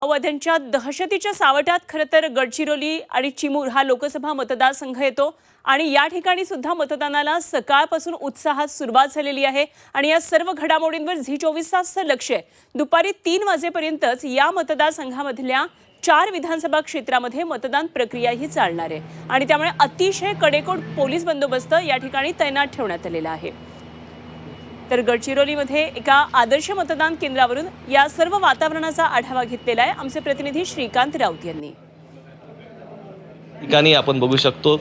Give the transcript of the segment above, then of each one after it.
माओवाद्यांच्या दहशतीच्या सावटात खरं तर गडचिरोली आणि चिमूर हा लोकसभा मतदारसंघ येतो आणि या ठिकाणी सुद्धा मतदानाला सकाळपासून उत्साहात सुरुवात झालेली आहे आणि या सर्व घडामोडींवर झी24 तासचं लक्ष आहे। दुपारी 3 वाजेपर्यंतच या मतदारसंघामधल्या 4 विधानसभा क्षेत्रामध्ये मतदान प्रक्रिया ही चालणार आहे आणि त्यामुळे अतिशय कडेकोट पोलीस बंदोबस्त या ठिकाणी तैनात ठेवण्यात आलेला आहे। तर गडचिरोलीमध्ये एका आदर्श मतदान केंद्रावरून या सर्व वातावरणाचा आढावा घेतलेला आहे आमचे प्रतिनिधी श्रीकांत राऊत यांनी। ठिकाणी आपण बघू शकतो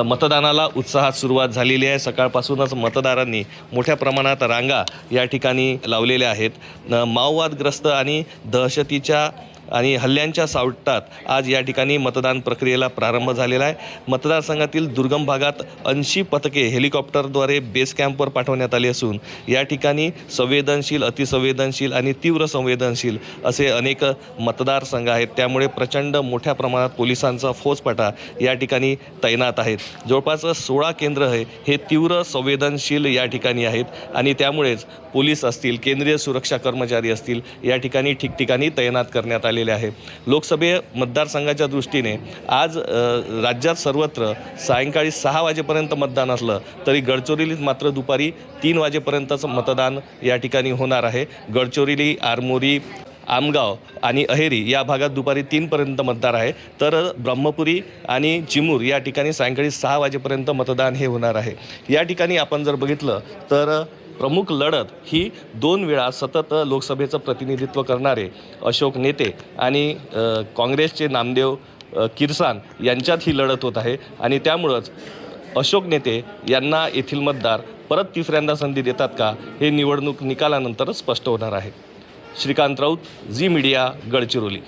मतदानाला उत्साहात सुरुवात झालेली आहे। सकाळपासूनच मतदारांनी मोठ्या प्रमाणात रांगा या ठिकाणी लावलेल्या आहेत। माओवादग्रस्त आणि दहशतीच्या आणि हल्ल्यांच्या सावटात आज या ठिकाणी मतदान प्रक्रियेला प्रारंभ झालेला आहे। मतदारसंघातील दुर्गम भागात 80 पथके हेलिकॉप्टरद्वारे बेस कॅम्पवर पाठवण्यात आली असून या ठिकाणी संवेदनशील, अतिसंवेदनशील आणि तीव्र संवेदनशील असे अनेक मतदारसंघ आहेत। त्यामुळे प्रचंड मोठ्या प्रमाणात पोलिसांचा फौजफाटा या ठिकाणी तैनात आहेत। जवळपास 16 केंद्र हे तीव्र संवेदनशील या ठिकाणी आहेत आणि त्यामुळेच पोलीस असतील, केंद्रीय सुरक्षा कर्मचारी असतील या ठिकाणी ठिकठिकाणी तैनात करण्यात आलेले आहे। लोकसभा मतदारसंघाच्या दृष्टीने आज राज्यात सर्वत्र सायंकाळी 6 वाजेपर्यंत मतदान असलं तरी गडचिरोलीत मात्र दुपारी 3 वाजेपर्यंतच मतदान या ठिकाणी होणार आहे। गडचिरोली, आरमोरी, आमगाव आणि अहेरी या भागात दुपारी 3 पर्यंत मतदान आहे, तर ब्रह्मपुरी आणि चिमूर या ठिकाणी सायंकाळी 6 वाजेपर्यंत मतदान हे होणार आहे। या ठिकाणी आपण जर बघितलं तर प्रमुख लढत ही 2 वेळा सतत लोकसभेचं प्रतिनिधित्व करणारे अशोक नेते आणि काँग्रेसचे नामदेव किरसान यांच्यात ही लढत होत आहे आणि त्यामुळंच अशोक नेते यांना येथील मतदार परत तिसऱ्यांदा संधी देतात का हे निवडणूक निकालानंतरच स्पष्ट होणार आहे। श्रीकांत राऊत, झी मीडिया, गडचिरोली।